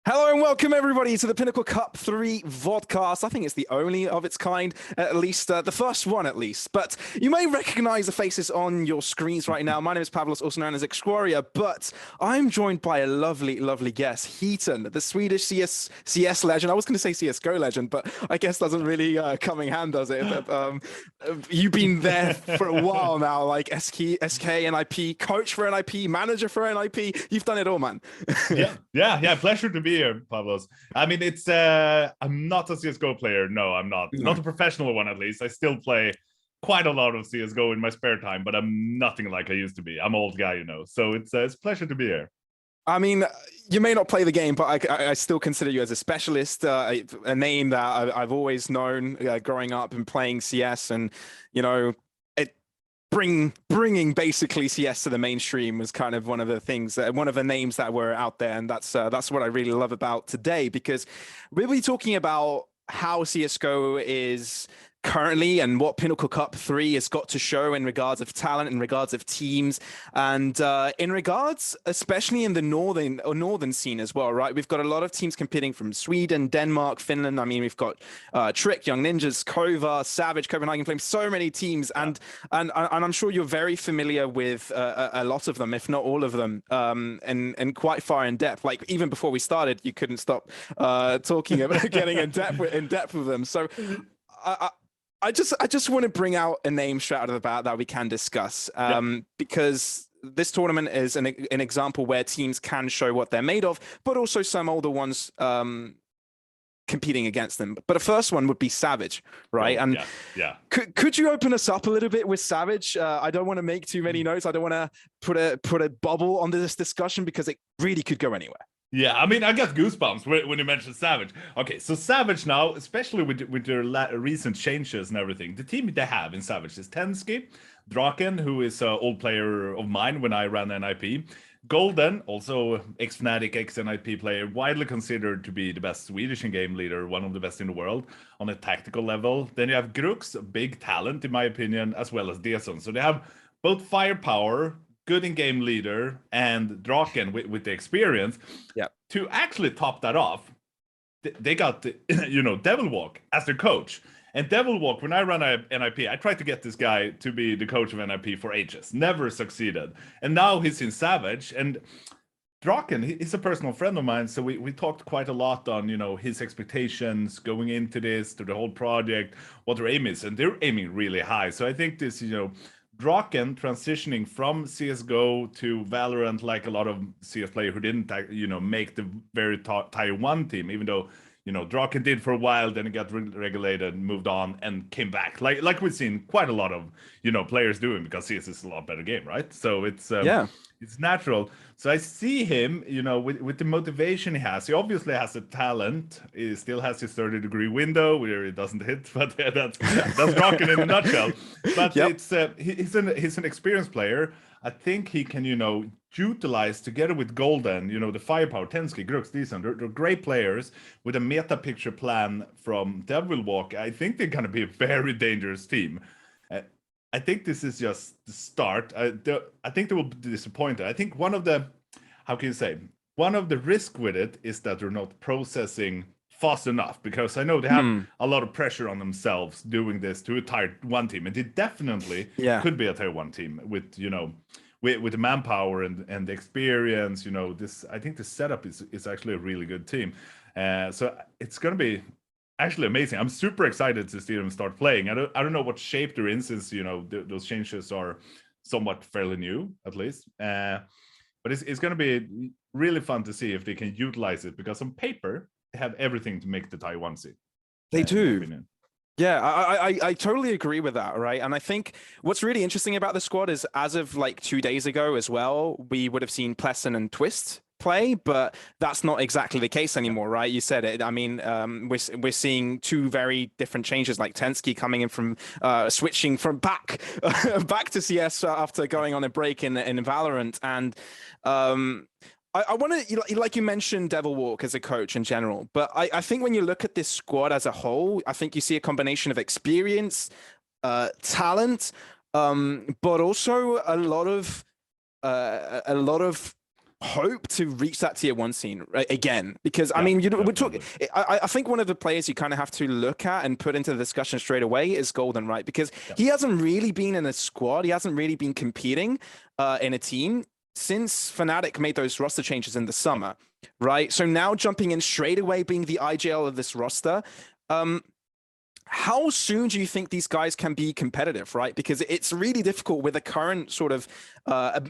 Hello and welcome everybody to the Pinnacle Cup III vodcast. I think it's the only of its kind, at least the first one at least. But you may recognize the faces on your screens right now. My name is Pavlos, also known as ExWarrior, but I'm joined by a lovely, lovely guest, Heaton, the Swedish CS legend. I was going to say CSGO legend, but I guess doesn't really come in hand, does it? You've been there for a while now, like SK NIP, coach for NIP, manager for NIP. You've done it all, man. Yeah. Pleasure to be here, Pavlos. I mean, I'm not a CSGO player. No, I'm not. No. Not a professional one, at least. I still play quite a lot of CSGO in my spare time, but I'm nothing like I used to be. I'm an old guy, so it's a pleasure to be here. I mean, you may not play the game, but I still consider you as a specialist, a name that I've always known growing up and playing CS, and bringing basically CS to the mainstream was kind of one of the things, one of the names that were out there, and that's what I really love about today, because we'll be talking about how CS:GO is currently and what Pinnacle Cup III has got to show in regards of talent, in regards of teams, and in regards, especially in the northern scene as well, right? We've got a lot of teams competing from Sweden, Denmark, Finland. I mean, we've got Trick, Young Ninjas, Kova, Savage, Copenhagen Flames, so many teams, and I'm sure you're very familiar with a lot of them, if not all of them, and quite far in depth. Like even before we started, you couldn't stop talking about getting in depth with them. So I just want to bring out a name straight out of the bat that we can discuss, because this tournament is an example where teams can show what they're made of, but also some older ones competing against them. But the first one would be Savage, right? Could you open us up a little bit with Savage? I don't want to make too many notes. I don't want to put a bubble on this discussion because it really could go anywhere. Yeah, I mean, I got goosebumps when you mentioned Savage. Okay, so Savage now, especially with their recent changes and everything, the team they have in Savage is Tensky, Draken, who is an old player of mine when I ran NIP, Golden, also ex-Fnatic, ex-NIP player, widely considered to be the best Swedish in-game leader, one of the best in the world on a tactical level. Then you have Grux, a big talent in my opinion, as well as Deson. So they have both firepower, good in-game leader, and Draken with the experience. Yeah. To actually top that off, they got Devilwalk as their coach. And Devilwalk, when I ran a NIP, I tried to get this guy to be the coach of NIP for ages. Never succeeded. And now he's in Savage. And Draken, he's a personal friend of mine, so we talked quite a lot on, his expectations going into this, to the whole project, what their aim is. And they're aiming really high. So I think this, Draken transitioning from CSGO to Valorant, like a lot of CS players who didn't, make the very tier 1 team, even though, Draken did for a while, then it got regulated, moved on, and came back. Like we've seen quite a lot of, players doing, because CS is a lot better game, right? So it's it's natural. So I see him, with the motivation he has. He obviously has a talent. He still has his 30-degree window where it doesn't hit, but that's Draken in a nutshell. But he's an experienced player. I think he can, utilize together with Golden, the firepower, Tensky, Grux, Deson. They're great players with a meta picture plan from Devilwalk. I think they're going to be a very dangerous team. I think this is just the start. I think they will be disappointed. I think one of the risk with it is that they're not processing fast enough, because I know they have a lot of pressure on themselves doing this to a tier 1 team, and they definitely could be a tier 1 team with the manpower and the experience. I think the setup is actually a really good team. So it's going to be actually amazing. I'm super excited to see them start playing. I don't know what shape they're in, since those changes are somewhat fairly new, at least. But it's going to be really fun to see if they can utilize it, because on paper they have everything to make the tier 1 seed. They do. Yeah, I totally agree with that, right? And I think what's really interesting about the squad is, as of like 2 days ago as well, we would have seen Pleasant and Twist play, but that's not exactly the case anymore, right? You said it. I mean, we're seeing two very different changes, like Tensky coming in from switching from back to CS after going on a break in Valorant, and I want to, like you mentioned, Devilwalk as a coach in general, but I think when you look at this squad as a whole, I think you see a combination of experience, talent, but also a lot of hope to reach that tier 1 scene again, because I Yeah, mean, we're definitely. talking. I think one of the players you kind of have to look at and put into the discussion straight away is Golden, right? Because Yeah. he hasn't really been in a squad, he hasn't really been competing in a team since Fnatic made those roster changes in the summer, right? So now jumping in straight away, being the IGL of this roster. How soon do you think these guys can be competitive, right? Because it's really difficult with the current sort of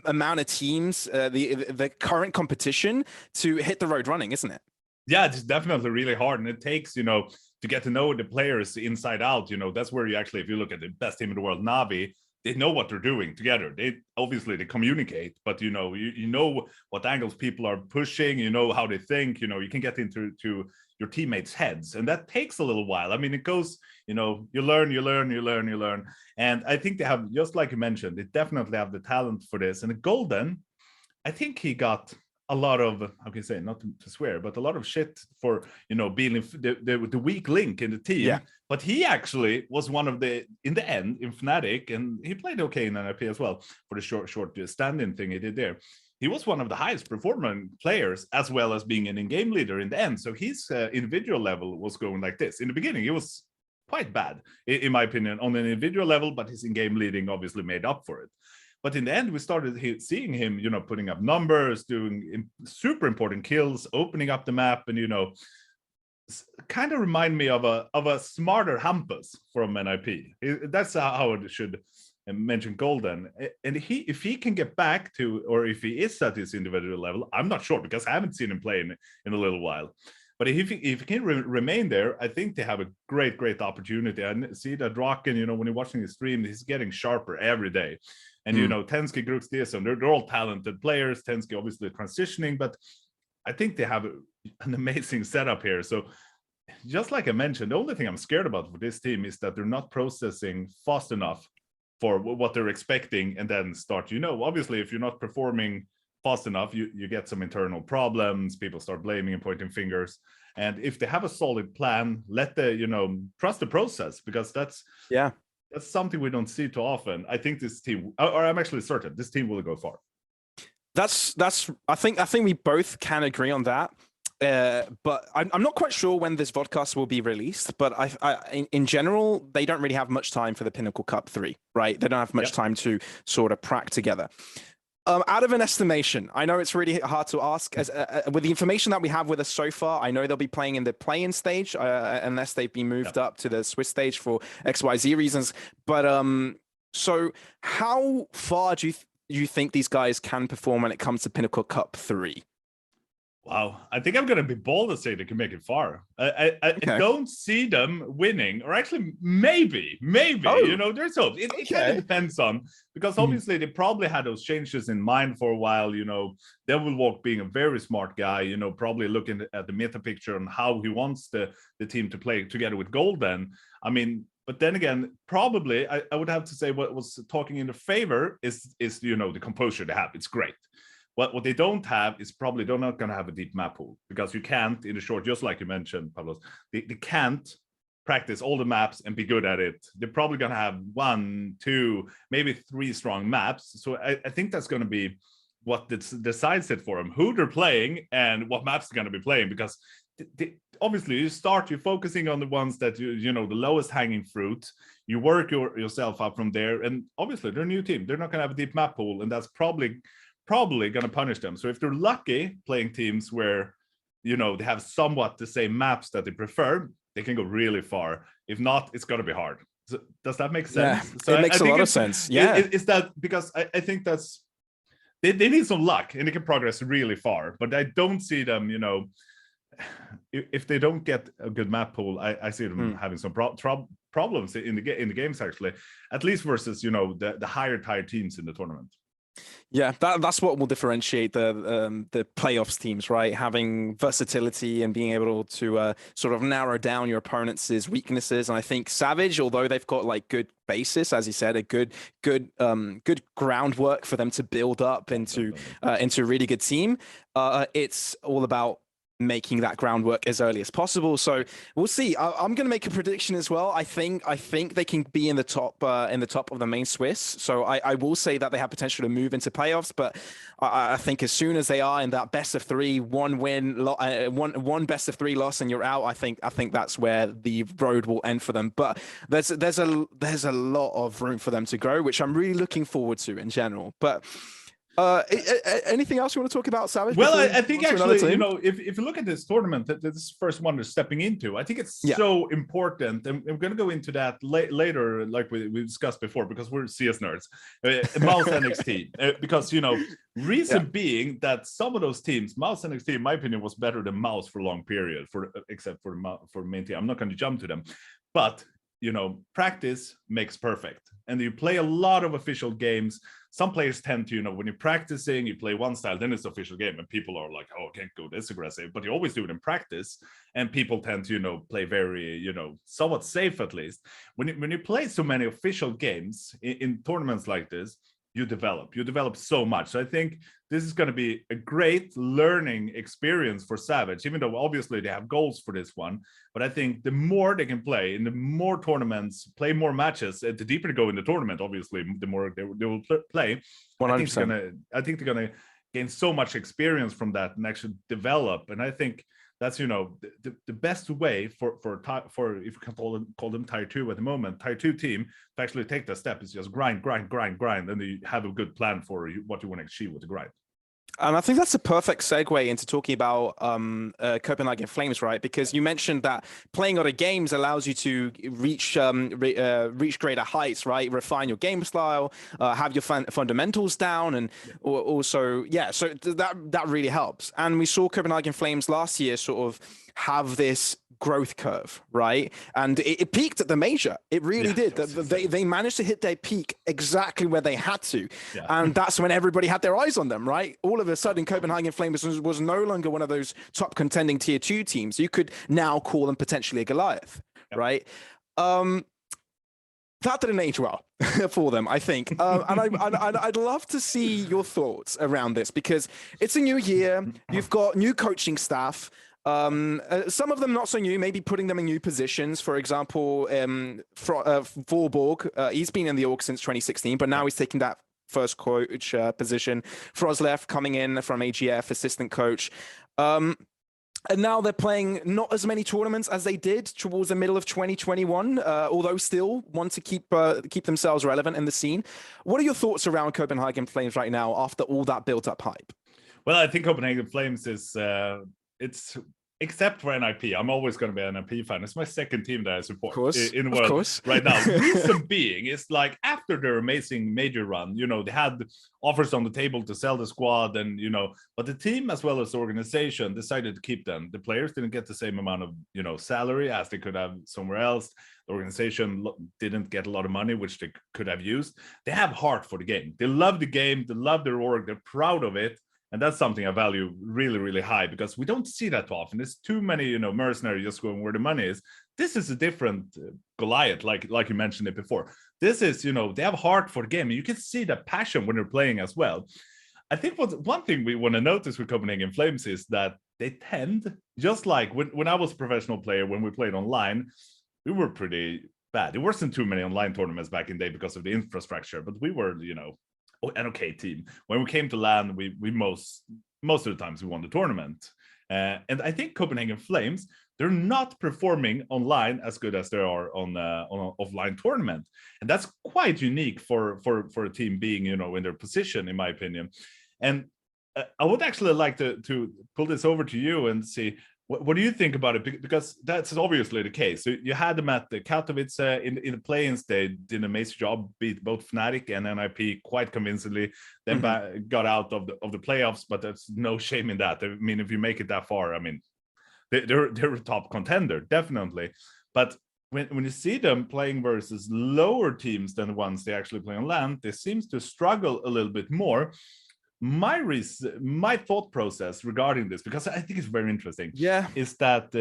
amount of teams, the current competition to hit the road running, isn't it? Yeah, it's definitely really hard, and it takes, to get to know the players inside out. That's where you actually, if you look at the best team in the world, Navi, they know what they're doing together. They obviously they communicate, but you know what angles people are pushing. You know how they think. You can get into your teammates' heads, and that takes a little while. I mean, it goes. You learn, and I think they have, just like you mentioned, they definitely have the talent for this. And the Golden, I think he got a lot of, how can I say, not to swear, but a lot of shit for being the weak link in the team. Yeah. But he actually was one of the, in the end, in Fnatic, and he played okay in NIP as well for the short stand-in thing he did there. He was one of the highest performing players, as well as being an in-game leader in the end. So his individual level was going like this. In the beginning, he was quite bad, in my opinion, on an individual level, but his in-game leading obviously made up for it. But in the end, we started seeing him, putting up numbers, doing super important kills, opening up the map, and kind of remind me of a smarter Hampus from NIP. That's how it should mention Golden. And if he can get back to, or if he is at his individual level, I'm not sure, because I haven't seen him play in a little while. But if he can remain there, I think they have a great opportunity. I see that Draken, when you're watching his stream, he's getting sharper every day. And, Tensky, Grux, Diesel, they're all talented players. Tensky obviously transitioning, but I think they have an amazing setup here. So just like I mentioned, the only thing I'm scared about for this team is that they're not processing fast enough for what they're expecting, and then start, obviously, if you're not performing fast enough, you get some internal problems, people start blaming and pointing fingers. And if they have a solid plan, let trust the process, because that's something we don't see too often. I think this team, or I'm actually certain this team will go far. I think we both can agree on that. But I'm not quite sure when this podcast will be released, but in general, they don't really have much time for the Pinnacle Cup 3, right? They don't have much time to sort of prac together. Out of an estimation, I know it's really hard to ask. With the information that we have with us so far, I know they'll be playing in the play-in stage, unless they've been moved up to the Swiss stage for XYZ reasons. But so how far do you think these guys can perform when it comes to Pinnacle Cup 3? Wow, I think I'm going to be bold to say they can make it far. I don't see them winning, or actually maybe, there's hope. It kind of depends on, because obviously they probably had those changes in mind for a while, Devilwalk being a very smart guy, probably looking at the meta picture on how he wants the team to play together with Golden. I mean, but then again, probably I would have to say what was talking in the favor is the composure they have. It's great. What they don't have is probably they're not going to have a deep map pool, because you can't, in the short, just like you mentioned, Pablos, they can't practice all the maps and be good at it. They're probably going to have 1, 2, maybe 3 strong maps. So I think that's going to be what decides it for them, who they're playing and what maps they're going to be playing, because obviously you're focusing on the ones that the lowest hanging fruit. You work yourself up from there, and obviously they're a new team. They're not going to have a deep map pool, and that's probably going to punish them. So if they're lucky playing teams where they have somewhat the same maps that they prefer, they can go really far. If not, it's going to be hard. So, does that make sense? Yeah, so it makes a lot of sense. Yeah, is that because I think that's they need some luck, and they can progress really far. But I don't see them, if they don't get a good map pool, I see them having some problems in the games, actually, at least versus the higher tier teams in the tournament. Yeah, that's what will differentiate the playoffs teams, right? Having versatility and being able to sort of narrow down your opponent's weaknesses. And I think Savage, although they've got like good basis, as you said, a good groundwork for them to build up into a really good team. It's all about making that groundwork as early as possible. So we'll see. I'm going to make a prediction as well. I think they can be in the top of the main Swiss. So I will say that they have potential to move into playoffs. But I think as soon as they are in that best of three, one win, one best of three loss, and you're out. I think that's where the road will end for them. But there's a lot of room for them to grow, which I'm really looking forward to in general. But anything else you want to talk about, Savage? Well, I think actually, if you look at this tournament, this first one they're stepping into, I think it's so important, and we're going to go into that later, like we discussed before, because we're CS nerds, Mouse NXT, because reason being that some of those teams, Mouse NXT, in my opinion, was better than Mouse for a long period, except for main team. I'm not going to jump to them, but practice makes perfect, and you play a lot of official games. Some players tend to, when you're practicing, you play one style, then it's official game, and people are like, oh, I can't go this aggressive, but you always do it in practice, and people tend to, play very, somewhat safe at least. When you play so many official games in tournaments like this, you develop so much. So I think this is going to be a great learning experience for Savage, even though obviously they have goals for this one. But I think the more they can play in the more tournaments, play more matches, the deeper they go in the tournament, obviously, the more they will play. 100%. I think they're going to gain so much experience from that and actually develop. And I think that's the best way for if you can call them tier 2 at the moment, tier 2 team to actually take that step is just grind, and you have a good plan for what you want to achieve with the grind. And I think that's a perfect segue into talking about Copenhagen Flames, right? Because you mentioned that playing other games allows you to reach greater heights, right? Refine your game style, have your fundamentals down, and also, so that really helps. And we saw Copenhagen Flames last year sort of have this growth curve, right? And it peaked at the major. It really did. They managed to hit their peak exactly where they had to. Yeah. And that's when everybody had their eyes on them, right? All of a sudden, Copenhagen Flames was no longer one of those top contending tier 2 teams. You could now call them potentially a Goliath, right? That didn't age well for them, I think. And I'd love to see your thoughts around this, because it's a new year. You've got new coaching staff. Some of them not so new, maybe putting them in new positions. For example, Vorborg, he's been in the org since 2016, but now he's taking that first coach position. Frozlev coming in from AGF, assistant coach. And now they're playing not as many tournaments as they did towards the middle of 2021, although still want to keep themselves relevant in the scene. What are your thoughts around Copenhagen Flames right now after all that built-up hype? Well, I think Copenhagen Flames is... it's except for NIP. I'm always going to be an NIP fan. It's my second team that I support in the world right now. Reason being is like after their amazing major run, they had offers on the table to sell the squad, and but the team as well as the organization decided to keep them. The players didn't get the same amount of salary as they could have somewhere else. The organization didn't get a lot of money, which they could have used. They have heart for the game. They love the game. They love their org. They're proud of it. And that's something I value really, really high, because we don't see that often. There's too many, mercenaries just going where the money is. This is a different Goliath, like you mentioned it before. This is, they have heart for the game. And you can see the passion when they're playing as well. I think one thing we want to notice with Copenhagen Flames is that they tend, just like when I was a professional player, when we played online, we were pretty bad. There wasn't too many online tournaments back in the day because of the infrastructure, but we were, an okay team. When we came to LAN, we most of the times we won the tournament. And I think Copenhagen Flames, they're not performing online as good as they are on offline tournament, and that's quite unique for a team being in their position, in my opinion. And I would actually like to pull this over to you and see what do you think about it, because that's obviously the case. So you had them at the Katowice in the play-ins. They did an amazing job, beat both Fnatic and NIP quite convincingly, then got out of the playoffs, but there's no shame in that. I mean, if you make it that far, I mean, they're a top contender, definitely. But when you see them playing versus lower teams than the ones they actually play on LAN, they seems to struggle a little bit more. My thought process regarding this, because I think it's very interesting, is that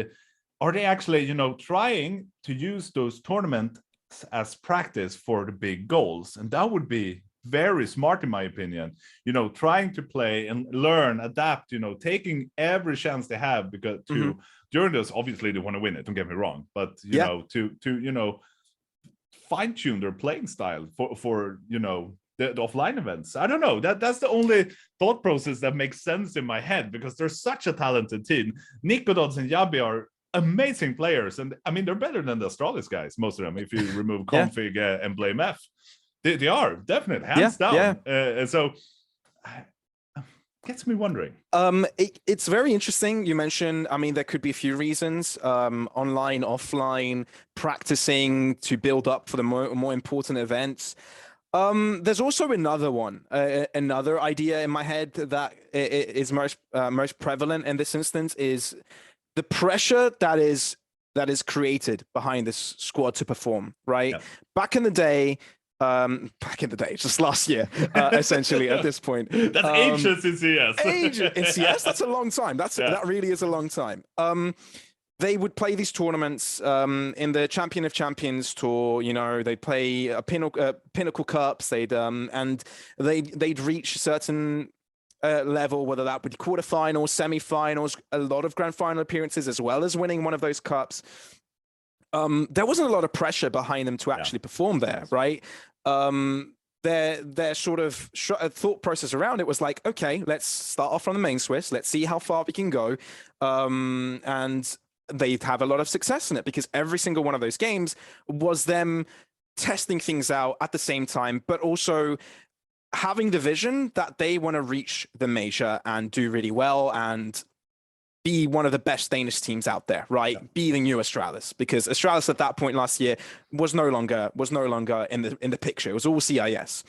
are they actually trying to use those tournaments as practice for the big goals? And that would be very smart, in my opinion. You know, trying to play and learn, adapt. You know, taking every chance they have because during this, obviously they want to win it. Don't get me wrong, but you know, to you know, fine tune their playing style for you know the offline events. I don't know. That's the only thought process that makes sense in my head because they're such a talented team. Nikodods and Yabi are amazing players, and I mean they're better than the Astralis guys, most of them. If you remove Config and Blame F, they are definitely hands down. So gets me wondering. It's very interesting. You mentioned, I mean, there could be a few reasons, online, offline, practicing to build up for the more important events. There's also another one, another idea in my head that is most prevalent in this instance is the pressure that is created behind this squad to perform, right? Yeah. Back in the day, just last year, essentially at this point. That's ancient in CS. In CS, that's a long time. That really is a long time. They would play these tournaments in the Champion of Champions tour. You know, they'd play Pinnacle Cups. They'd reach a certain level, whether that would be quarterfinals, semifinals, a lot of grand final appearances, as well as winning one of those cups. There wasn't a lot of pressure behind them to actually perform there, right? Their sort of thought process around it was like, okay, let's start off from the main Swiss. Let's see how far we can go. And they'd have a lot of success in it because every single one of those games was them testing things out at the same time, but also having the vision that they want to reach the major and do really well and be one of the best Danish teams out there, right? Yeah. Be the new Astralis, because Astralis at that point last year was no longer in the picture. It was all CIS.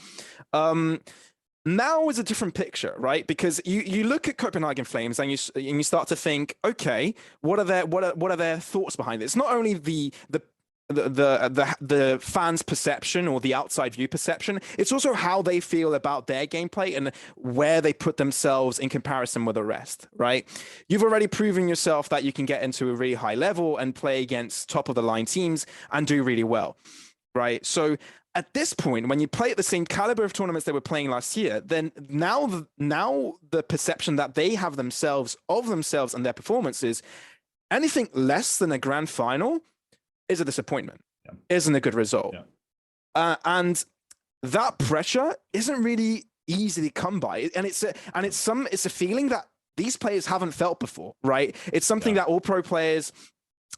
Now is a different picture, right? Because you look at Copenhagen Flames and you start to think, okay, what are their thoughts behind it? It's not only the fans' perception or the outside view perception, it's also how they feel about their gameplay and where they put themselves in comparison with the rest, right? You've already proven yourself that you can get into a really high level and play against top of the line teams and do really well, right? So at this point, when you play at the same caliber of tournaments they were playing last year, then now the perception that they have of themselves and their performances, anything less than a grand final is a disappointment, isn't a good result. And that pressure isn't really easily come by. And it's a feeling that these players haven't felt before, right? It's something that all pro players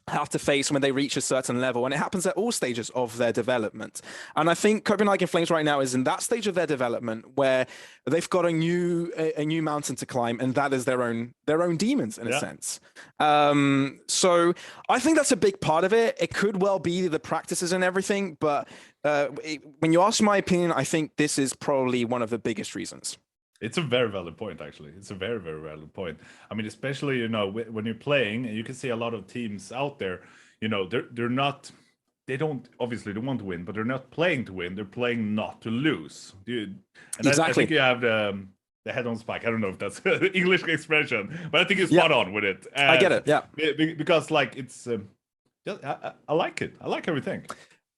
have to face when they reach a certain level, and it happens at all stages of their development. And I think Copenhagen Flames right now is in that stage of their development where they've got a new mountain to climb, and that is their own demons in a sense. So I think that's a big part of it. It could well be the practices and everything, but when you ask my opinion, I think this is probably one of the biggest reasons. It's a very valid point, actually. It's a very, very valid point. I mean, especially, you know, when you're playing, and you can see a lot of teams out there, you know, they don't obviously they want to win, but they're not playing to win. They're playing not to lose. Exactly. I think you have the head on spike. I don't know if that's an English expression, but I think it's spot on with it. I get it. Yeah. Because like it's, I like it. I like everything.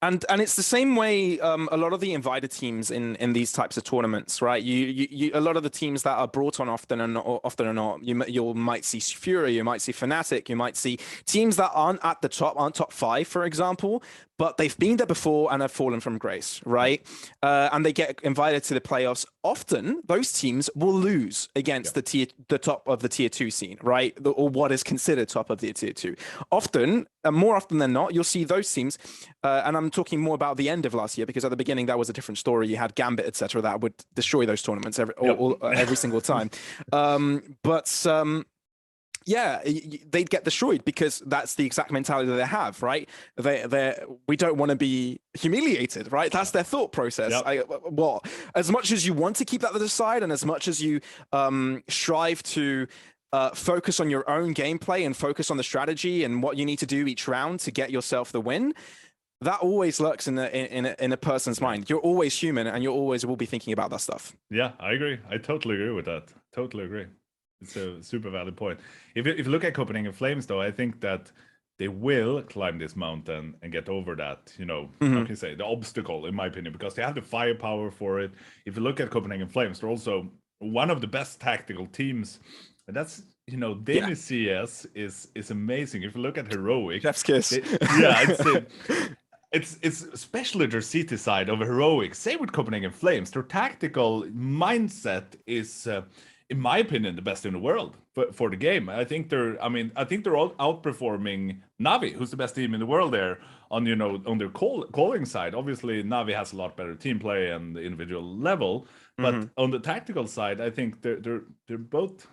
And it's the same way a lot of the invited teams in these types of tournaments, right? You a lot of the teams that are brought on often or not, you might see Fury, you might see Fnatic, you might see teams that aren't top 5, for example, but they've been there before and have fallen from grace, right? And they get invited to the playoffs. Often those teams will lose against the top of the tier 2 scene, right? Or what is considered top of the tier 2. Often, more often than not, you'll see those teams, and I'm talking more about the end of last year, because at the beginning that was a different story. You had Gambit, etc., that would destroy those tournaments every single time. Yeah, they'd get destroyed because that's the exact mentality that they have, right? We don't want to be humiliated, right? That's their thought process. As much as you want to keep that to the side, and as much as you strive to focus on your own gameplay and focus on the strategy and what you need to do each round to get yourself the win, that always lurks in a person's mind. You're always human, and you always will be thinking about that stuff. Yeah, I agree. I totally agree with that. Totally agree. It's a super valid point. If you look at Copenhagen Flames, though, I think that they will climb this mountain and get over that, you know, how can you say, the obstacle, in my opinion, because they have the firepower for it. If you look at Copenhagen Flames, they're also one of the best tactical teams. And that's, you know, Danish CS is amazing. If you look at Heroic, Chef's kiss. It's especially their CT side of Heroic. Same with Copenhagen Flames. Their tactical mindset is, in my opinion, the best in the world for the game. I think they're all outperforming Navi, who's the best team in the world there on, you know, on their calling side. Obviously, Navi has a lot better team play and the individual level, but on the tactical side, I think they're both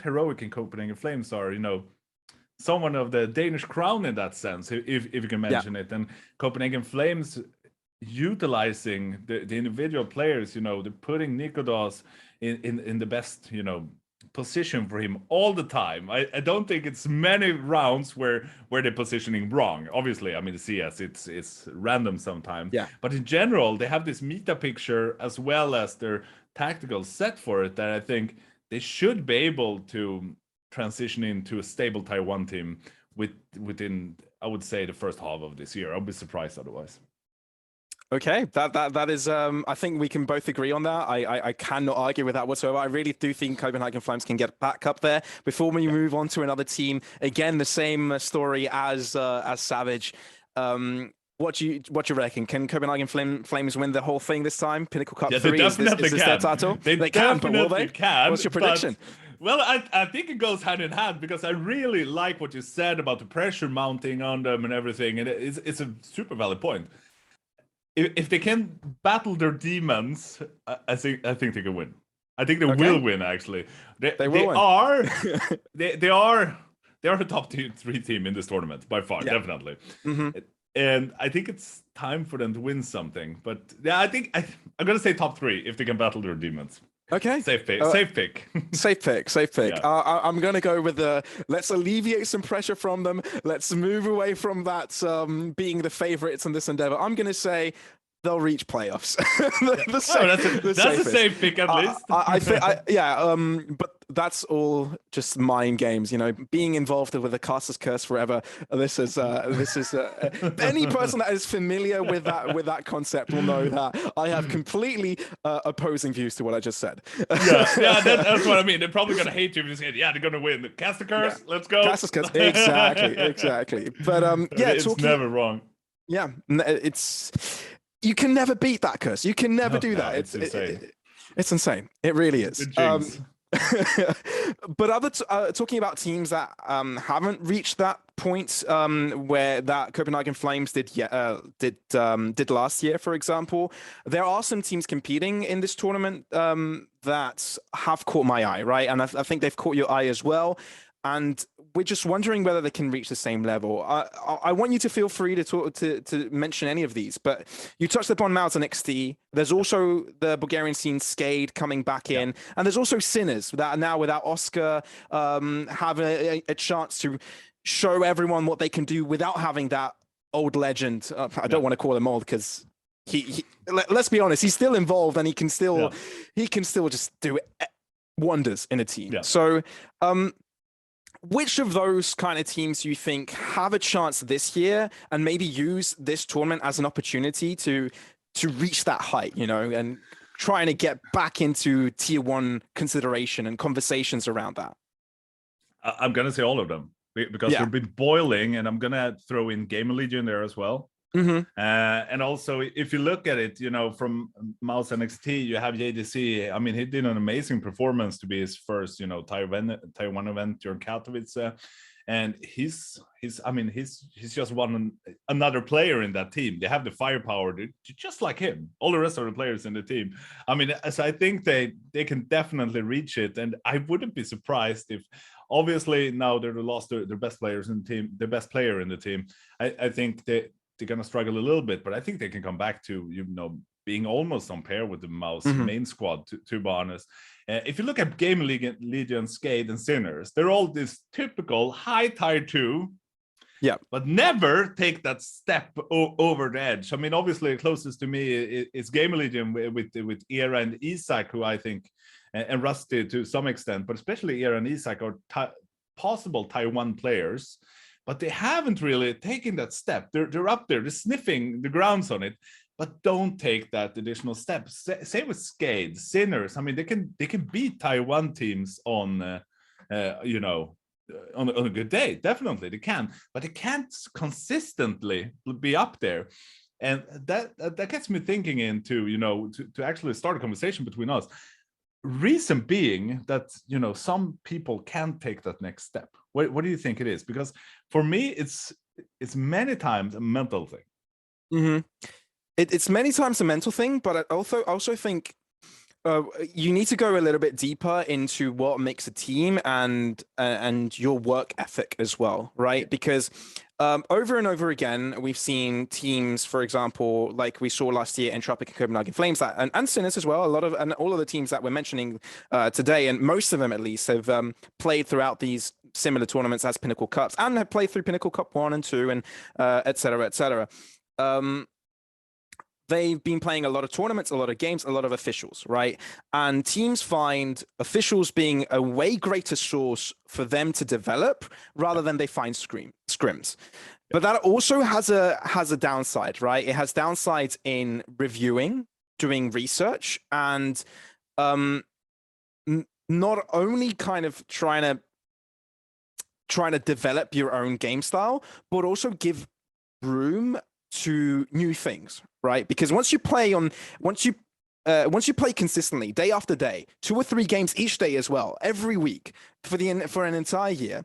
Heroic and Copenhagen Flames are, you know, someone of the Danish crown in that sense, if you can mention it. And Copenhagen Flames utilizing the individual players, you know, they're putting Nikodas in the best, you know, position for him all the time. I don't think it's many rounds where they're positioning wrong. Obviously, I mean, the CS, it's random sometimes. Yeah. But in general, they have this meta picture as well as their tactical set for it that I think they should be able to transition into a stable Tier 1 team within, I would say, the first half of this year. I'll be surprised otherwise. Okay, that is, I think we can both agree on that. I cannot argue with that whatsoever. I really do think Copenhagen Flames can get back up there. Before we move on to another team, again, the same story as Savage. What do you reckon? Can Copenhagen Flames win the whole thing this time? Pinnacle Cup III is this their title? They can, but will they? Can. What's your prediction? Well, I think it goes hand in hand because I really like what you said about the pressure mounting on them and everything, and it's a super valid point. If they can battle their demons, I think they can win. I think they will win. Actually, they will are they are a top 3 team in this tournament by far, definitely. And I think it's time for them to win something. But yeah, I think I'm gonna say top 3 if they can battle their demons. Okay. Safe pick. Safe pick. Yeah. I'm going to go with let's alleviate some pressure from them. Let's move away from that being the favorites in this endeavor. I'm going to say they'll reach playoffs. That's a safe pick at least. I think, but that's all just mind games, you know. Being involved with the caster's curse forever. This is any person that is familiar with that concept will know that I have completely opposing views to what I just said. That's what I mean. They're probably gonna hate you if you say, they're gonna win. The caster curse, let's go. Caster's curse, exactly. But it's never wrong. Yeah, you can never beat that curse. You can never do that. It's insane. It's insane. It really is. But talking about teams that haven't reached that point where that Copenhagen Flames did last year, for example, there are some teams competing in this tournament that have caught my eye, right? And I think they've caught your eye as well. And we're just wondering whether they can reach the same level. I want you to feel free to mention any of these, but you touched upon Mountain XT. There's also the Bulgarian scene Skade coming back in, and there's also Sinners that are now without Oscar have a chance to show everyone what they can do without having that old legend. I don't want to call him old because let's be honest, he's still involved and he can still just do wonders in a team. Yeah. So. Which of those kind of teams do you think have a chance this year and maybe use this tournament as an opportunity to reach that height, you know, and trying to get back into Tier 1 consideration and conversations around that? I'm going to say all of them because they've been boiling, and I'm going to throw in Gamer Legion there as well. And also, if you look at it, you know, from Mouse NXT, you have JDC. I mean, he did an amazing performance to be his first, you know, Tier 1 event during Katowice, and he's just another player in that team. They have the firepower, just like him. All the rest of the players in the team. I mean, so I think they can definitely reach it, and I wouldn't be surprised if. Obviously, now they're lost their best players in the team, the best player in the team. I think they're going to struggle a little bit, but I think they can come back to, you know, being almost on par with the Mouse main squad, to be honest. If you look at Game Legion, Skade, and Sinners, they're all this typical high Tier 2, but never take that step over the edge. I mean, obviously, closest to me is Game Legion with Era and Isak, who I think, and Rusty to some extent, but especially Era and Isak are possible Tier 1 players. but they haven't really taken that step. They're up there, they're sniffing the grounds on it, but don't take that additional step. Same with Skade, Sinners. I mean, they can beat Taiwan teams on, you know, on a good day. Definitely they can, but they can't consistently be up there. And that gets me thinking into, you know, to actually start a conversation between us. Reason being that, you know, some people can't take that next step. What do you think it is? Because for me, it's many times a mental thing. Mm-hmm. It's many times a mental thing, but I also think you need to go a little bit deeper into what makes a team and your work ethic as well, right? Because over and over again, we've seen teams, for example, like we saw last year, Entropic and Copenhagen Flames, and Sinners as well. And all of the teams that we're mentioning today, and most of them at least, have played throughout these similar tournaments as Pinnacle Cups, and have played through Pinnacle Cup 1 and 2, and et cetera, et cetera. They've been playing a lot of tournaments, a lot of games, a lot of officials, right? And teams find officials being a way greater source for them to develop rather than they find scrims. But that also has a downside, right? It has downsides in reviewing, doing research, and not only kind of trying to develop your own game style, but also give room to new things, right? Because once you play consistently, day after day, 2 or 3 games each day as well, every week for an entire year,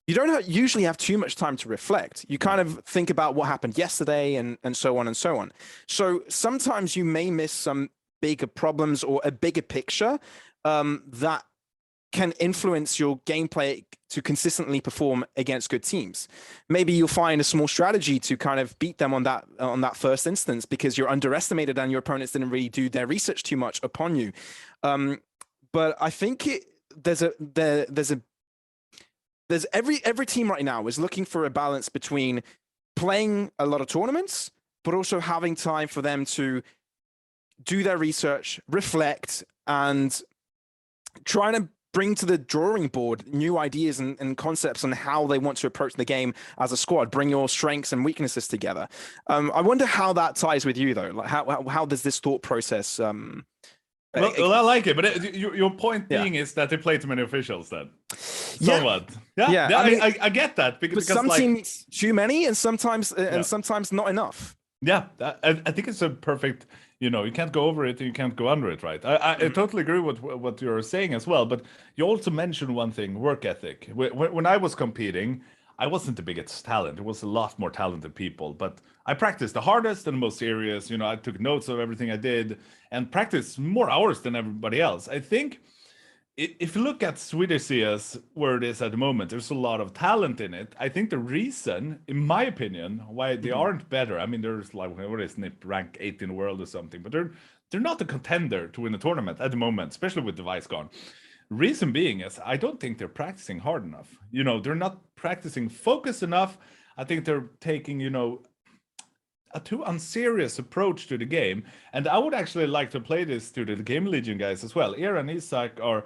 you don't usually have too much time to reflect. You kind of think about what happened yesterday and so on and so on. So sometimes you may miss some bigger problems or a bigger picture that can influence your gameplay to consistently perform against good teams. Maybe you'll find a small strategy to kind of beat them on that first instance because you're underestimated and your opponents didn't really do their research too much upon you. But I think there's every team right now is looking for a balance between playing a lot of tournaments, but also having time for them to do their research, reflect, and trying to bring to the drawing board new ideas and concepts on how they want to approach the game as a squad, bring your strengths and weaknesses together. I wonder how that ties with you, though. Like how does this thought process... Well, I like it, but your point being is that they play too many officials then. Somewhat. Yeah. I mean, I get that. Because some like, teams too many and sometimes not enough. Yeah, I think it's a perfect, you know, you can't go over it and you can't go under it, right? I totally agree with what you're saying as well, but you also mentioned one thing, work ethic. When I was competing, I wasn't the biggest talent. There was a lot more talented people, but I practiced the hardest and the most serious. You know, I took notes of everything I did and practiced more hours than everybody else. I think if you look at Swedish CS, where it is at the moment, there's a lot of talent in it. I think the reason, in my opinion, why they aren't better, I mean, there's like, what is NIP, rank 8 in the world or something, but they're not a contender to win a tournament at the moment, especially with device gone. Reason being is, I don't think they're practicing hard enough. You know, they're not practicing focus enough. I think they're taking, you know, a too unserious approach to the game. And I would actually like to play this to the Game Legion guys as well. Era and Isak are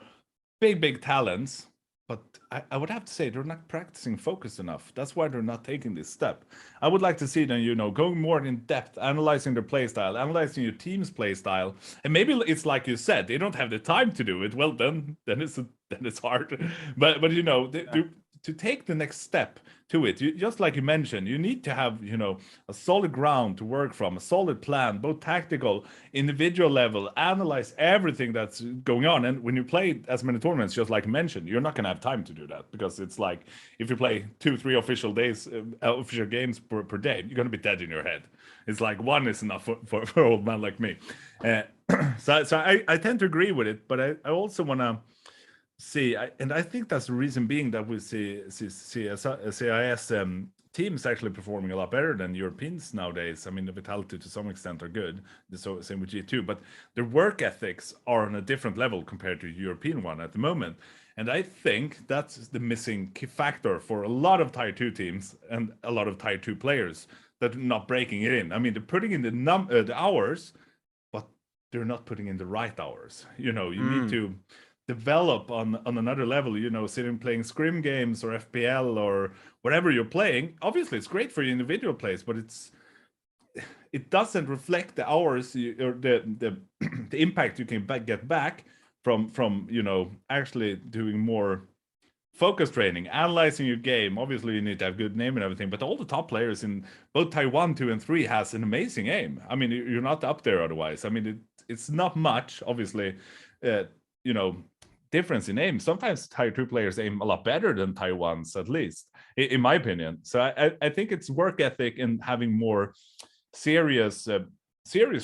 big talents, but I would have to say they're not practicing focus enough. That's why they're not taking this step. I would like to see them, you know, going more in depth, analyzing their play style, analyzing your team's play style, and maybe it's like you said, they don't have the time to do it. Well, then it's hard. But you know, to take the next step to it, just like you mentioned, you need to have, you know, a solid ground to work from, a solid plan, both tactical, individual level, analyze everything that's going on. And when you play as many tournaments, just like you mentioned, you're not going to have time to do that, because it's like if you play 2-3 official games per day, you're going to be dead in your head. It's like one is enough for an old man like me. So I tend to agree with it, but I also want to see, and I think that's the reason being that we see CIS teams actually performing a lot better than Europeans nowadays. I mean, the vitality to some extent are good, so same with G2, but their work ethics are on a different level compared to European one at the moment. And I think that's the missing key factor for a lot of Tier 2 teams and a lot of Tier 2 players that are not breaking it in. I mean, they're putting in the hours, but they're not putting in the right hours. You know, you need to develop on another level, you know, sitting playing scrim games or FPL or whatever you're playing, obviously it's great for your individual plays, but it doesn't reflect the hours or the the impact you can get back from you know, actually doing more focus training, analyzing your game. Obviously you need to have good name and everything, but all the top players in both Taiwan 2 and 3 has an amazing aim. I mean, you're not up there otherwise. I mean, it's not much, obviously, you know, difference in aim. Sometimes Tier 2 players aim a lot better than Tier 1s, at least, in my opinion. So I think it's work ethic and having more serious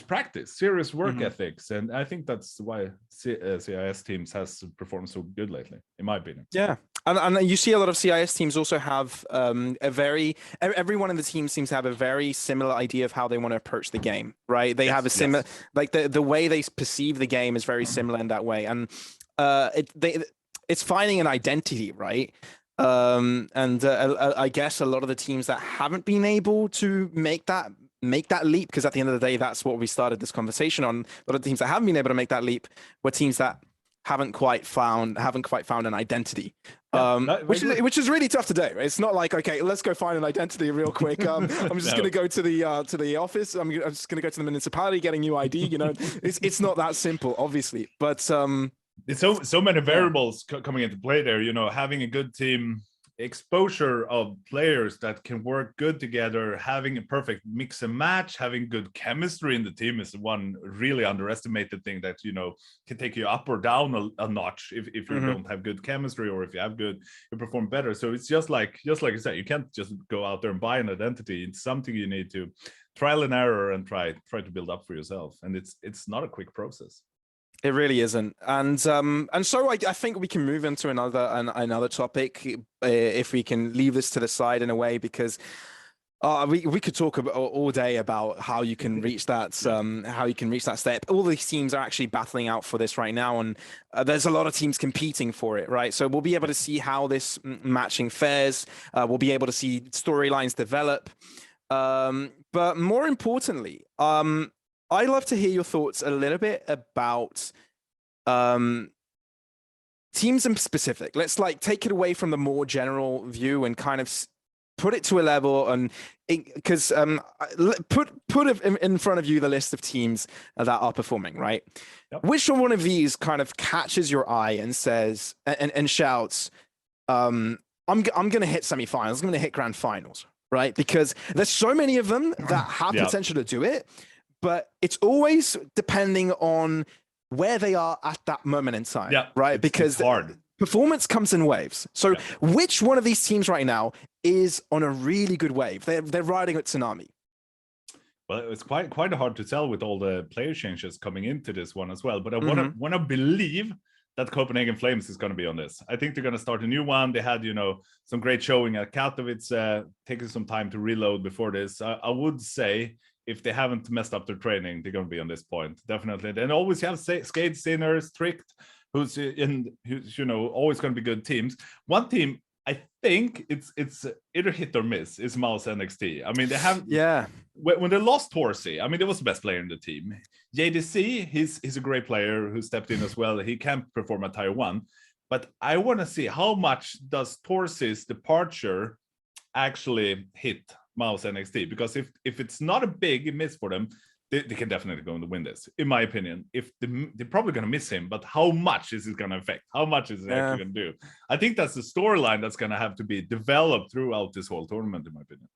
practice, serious work ethics, and I think that's why CIS teams has performed so good lately, in my opinion. Yeah, and you see a lot of CIS teams also have everyone in the team seems to have a very similar idea of how they want to approach the game, right? They have a similar, like the way they perceive the game is very similar in that way, and it's finding an identity, right? I guess a lot of the teams that haven't been able to make that leap, because at the end of the day, that's what we started this conversation on. A lot of teams that haven't been able to make that leap were teams that haven't quite found an identity, which is really tough to do. It's not like, okay, let's go find an identity real quick. I'm just going to go to the office. I'm just going to go to the municipality, get a new ID. You know, it's not that simple, obviously. But it's so many variables coming into play there. You know, having a good team, exposure of players that can work good together, having a perfect mix and match, having good chemistry in the team is one really underestimated thing that, you know, can take you up or down a notch if you don't have good chemistry, or if you have good, you perform better. So it's just like you said, you can't just go out there and buy an identity. It's something you need to trial and error and try to build up for yourself, and it's not a quick process. It really isn't, and so I think we can move into another topic if we can leave this to the side in a way, because we could talk about all day about how you can reach that step. All these teams are actually battling out for this right now, and there's a lot of teams competing for it, right? So we'll be able to see how this matching fares. We'll be able to see storylines develop, but more importantly, I'd love to hear your thoughts a little bit about teams in specific. Let's like take it away from the more general view and kind of put it to a level, and because put in front of you the list of teams that are performing, right? Yep. Which one of these kind of catches your eye and says and shouts, I'm going to hit semifinals, I'm going to hit grand finals, right? Because there's so many of them that have potential to do it. But it's always depending on where they are at that moment in time, right? Because performance comes in waves. So which one of these teams right now is on a really good wave? They're riding a tsunami. Well, it's quite hard to tell with all the player changes coming into this one as well. But I want to believe that Copenhagen Flames is going to be on this. I think they're going to start a new one. They had, you know, some great showing at Katowice, taking some time to reload before this. I would say, if they haven't messed up their training, they're going to be on this point, definitely. And always have Skate, Sinners, Tricked, who's you know, always going to be good teams. One team, I think it's either hit or miss, is Mouse NXT. I mean, they have when they lost Horsey, I mean, they was the best player in the team. JDC, he's a great player who stepped in as well. He can perform at Tier 1, but I want to see how much does Horsey's departure actually hit Mouse NXT, because if it's not a big miss for them, they can definitely go and win this, in my opinion. If they're probably going to miss him, but how much is it going to affect? How much is it actually going to do? I think that's the storyline that's going to have to be developed throughout this whole tournament, in my opinion.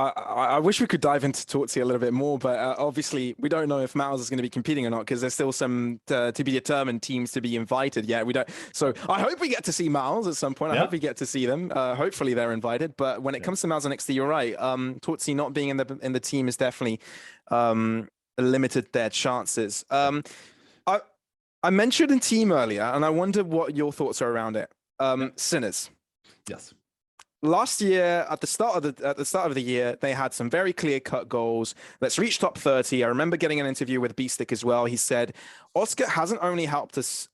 I wish we could dive into Tortsy a little bit more, but obviously we don't know if Mouse is going to be competing or not, because there's still some to be determined teams to be invited. Yeah, we don't. So I hope we get to see Mouse at some point. I hope we get to see them. Hopefully they're invited. But when it comes to Mouse NXT, you're right. Tortsy not being in the team is definitely limited their chances. I mentioned a team earlier, and I wonder what your thoughts are around it. Sinners. Yes. Last year, at the start of the year, they had some very clear-cut goals. Let's reach top 30. I remember getting an interview with Beastick as well. He said, Oscar hasn't only helped us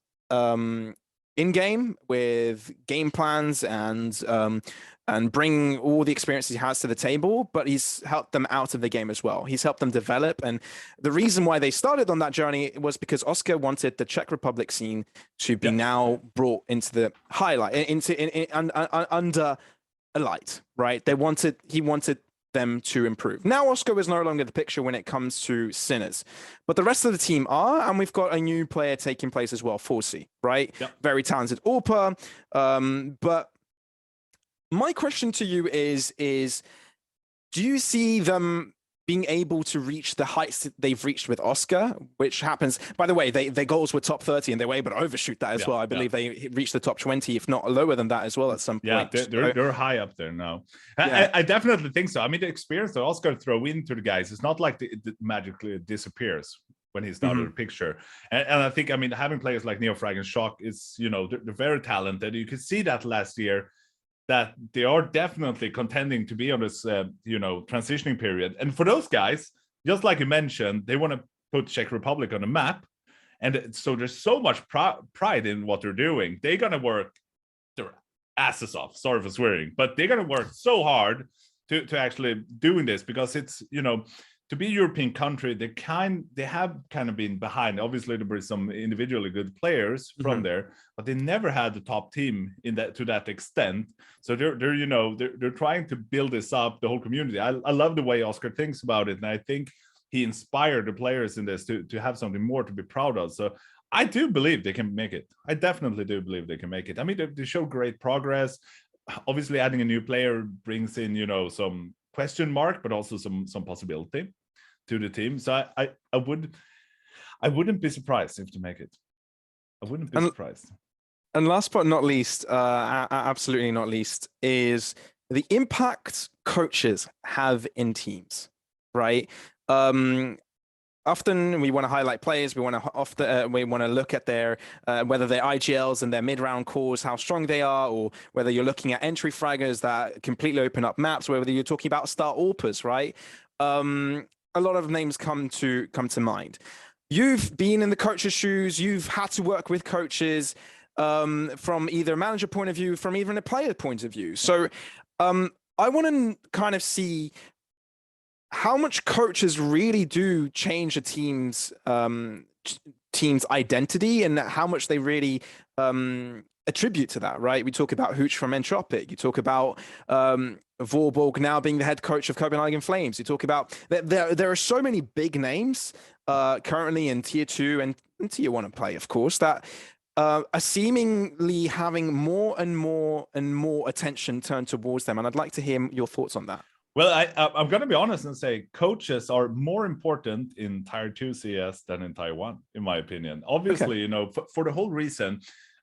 in game with game plans and bring all the experiences he has to the table, but he's helped them out of the game as well. He's helped them develop. And the reason why they started on that journey was because Oscar wanted the Czech Republic scene to be now brought into the highlight, under a light, right? He wanted them to improve. Now Oscar is no longer the picture when it comes to Sinners, but the rest of the team are, and we've got a new player taking place as well, Forsey, right? Yep. Very talented AWPer, but my question to you is do you see them being able to reach the heights that they've reached with Oscar, which happens, by the way, their goals were top 30 and they were able to overshoot that as well. I believe they reached the top 20, if not lower than that as well at some point. Yeah, they're high up there now. I definitely think so. I mean, the experience that Oscar throw into the guys, it's not like it magically disappears when he's out of the picture. And I think, I mean, having players like Neofrag and Shock is, you know, they're very talented. You could see that last year, that they are definitely contending to be on this, you know, transitioning period. And for those guys, just like you mentioned, they want to put Czech Republic on the map. And so there's so much pride in what they're doing. They're going to work their asses off, sorry for swearing, but they're going to work so hard to actually doing this, because it's, you know, to be a European country, they have kind of been behind. Obviously, there were some individually good players from there, but they never had the top team in that to that extent. So they're trying to build this up, the whole community. I love the way Oscar thinks about it, and I think he inspired the players in this to have something more to be proud of. So I do believe they can make it. I definitely do believe they can make it. I mean, they show great progress. Obviously, adding a new player brings in, you know, some question mark, but also some possibility to the team. So I wouldn't be surprised if to make it. I wouldn't be surprised. And last but not least, absolutely not least, is the impact coaches have in teams, right? Often we want to highlight players. We want to look at their whether their IGLs and their mid-round cores, how strong they are, or whether you're looking at entry fraggers that completely open up maps, whether you're talking about star AWPers, right? A lot of names come to mind. You've been in the coach's shoes. You've had to work with coaches from either a manager point of view, from even a player point of view. So I want to kind of see how much coaches really do change a team's identity, and how much they really attribute to that, right? We talk about Hooch from Entropic. You talk about Vorborg now being the head coach of Copenhagen Flames. You talk about there are so many big names currently in tier 2 and tier 1 play, of course, that are seemingly having more and more attention turned towards them. And I'd like to hear your thoughts on that. Well, I'm going to be honest and say coaches are more important in Tier 2 CS than in Tier 1, in my opinion. Obviously, you know, for the whole reason,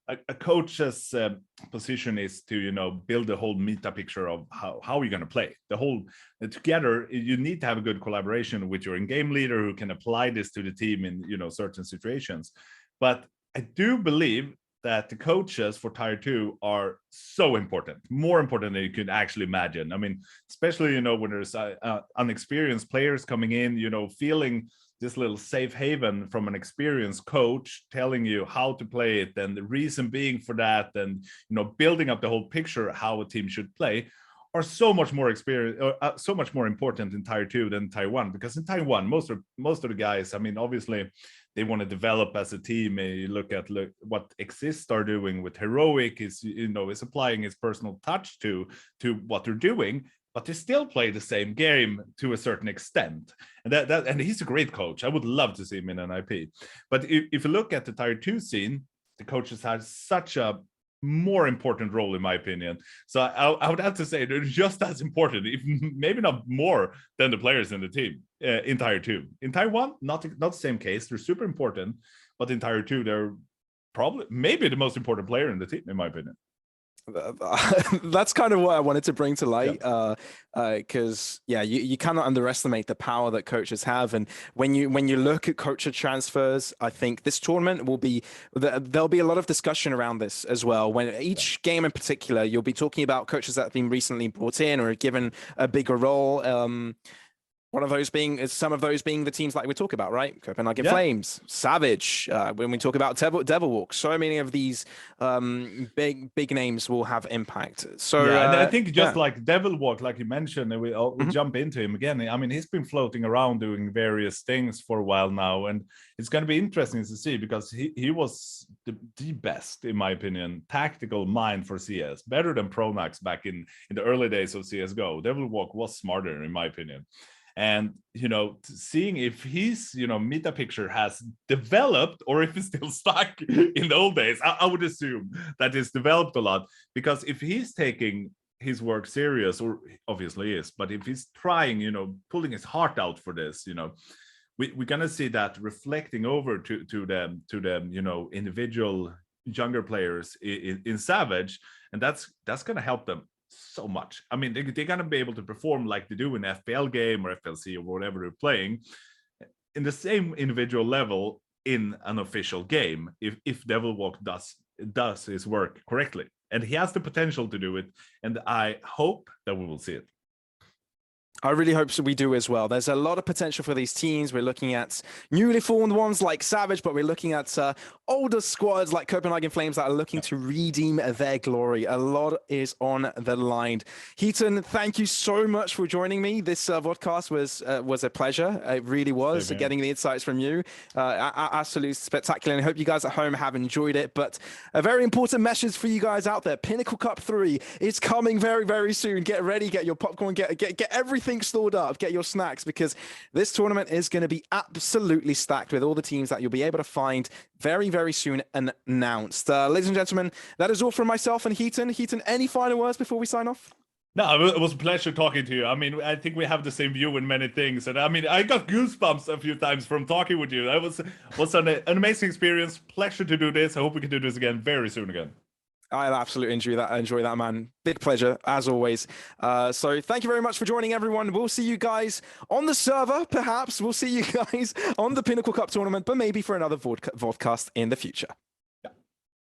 a coach's position is to, you know, build the whole meta picture of how you're going to play. The whole together, you need to have a good collaboration with your in-game leader who can apply this to the team in, you know, certain situations. But I do believe that the coaches for Tier 2 are so important, more important than you could actually imagine. I mean, especially, you know, when there's unexperienced players coming in, you know, feeling this little safe haven from an experienced coach telling you how to play it, and the reason being for that, and, you know, building up the whole picture how a team should play, are so much more so much more important in Tier 2 than Tier 1. Because in Tier 1, most of the guys, I mean, obviously they want to develop as a team. You look at what Exist are doing with Heroic, is, you know, is applying his personal touch to what they're doing, but they still play the same game to a certain extent. And and he's a great coach. I would love to see him in an IP. But if you look at the Tier 2 scene, the coaches have such a more important role, in my opinion. So I would have to say they're just as important, if maybe not more, than the players in the team in Tier 2. In Tier 1, not the same case. They're super important, but in Tier 2, they're probably maybe the most important player in the team, in my opinion. That's kind of what I wanted to bring to light, because you cannot underestimate the power that coaches have. And when you look at coach transfers, I think this tournament there'll be a lot of discussion around this as well. When each game in particular, you'll be talking about coaches that have been recently brought in or given a bigger role. One of those being, some of those being the teams like we talk about, right? Copenhagen Yeah. Flames, Savage. When we talk about Devil Walk, so many of these big names will have impact. So yeah, and I think just yeah. like Devil Walk, like you mentioned, and we'll jump into him again. I mean, he's been floating around doing various things for a while now, and it's going to be interesting to see because he was the best, in my opinion, tactical mind for CS, better than Pronax back in the early days of CS:GO. Devil Walk was smarter, in my opinion. And, you know, seeing if his, you know, meta picture has developed or if it's still stuck in the old days, I would assume that it's developed a lot, because if he's taking his work serious, or obviously is, but if he's trying, you know, pulling his heart out for this, you know, we're going to see that reflecting over to them, you know, individual younger players in Savage, and that's going to help them so much. I mean, they're going to be able to perform like they do in FPL game or FLC or whatever they're playing in the same individual level in an official game if Devil Walk does his work correctly. And he has the potential to do it, and I hope that we will see it. I really hope so we do as well. There's a lot of potential for these teams. We're looking at newly formed ones like Savage, but we're looking at older squads like Copenhagen Flames that are looking to redeem their glory. A lot is on the line. Heaton, thank you so much for joining me. This podcast was a pleasure. It really was, getting the insights from you. Absolutely spectacular. And I hope you guys at home have enjoyed it. But a very important message for you guys out there. Pinnacle Cup 3 is coming very, very soon. Get ready, get your popcorn, get everything stored up, get your snacks, because this tournament is going to be absolutely stacked with all the teams that you'll be able to find very, very soon announced. Ladies and gentlemen, that is all from myself and Heaton. Heaton, any final words before we sign off? No, it was a pleasure talking to you. I mean, I think we have the same view in many things. And I mean, I got goosebumps a few times from talking with you. That was an amazing experience. Pleasure to do this. I hope we can do this again very soon again. I'll absolutely enjoy that, man. Big pleasure, as always. So thank you very much for joining, everyone. We'll see you guys on the server, perhaps. We'll see you guys on the Pinnacle Cup tournament, but maybe for another vodcast in the future.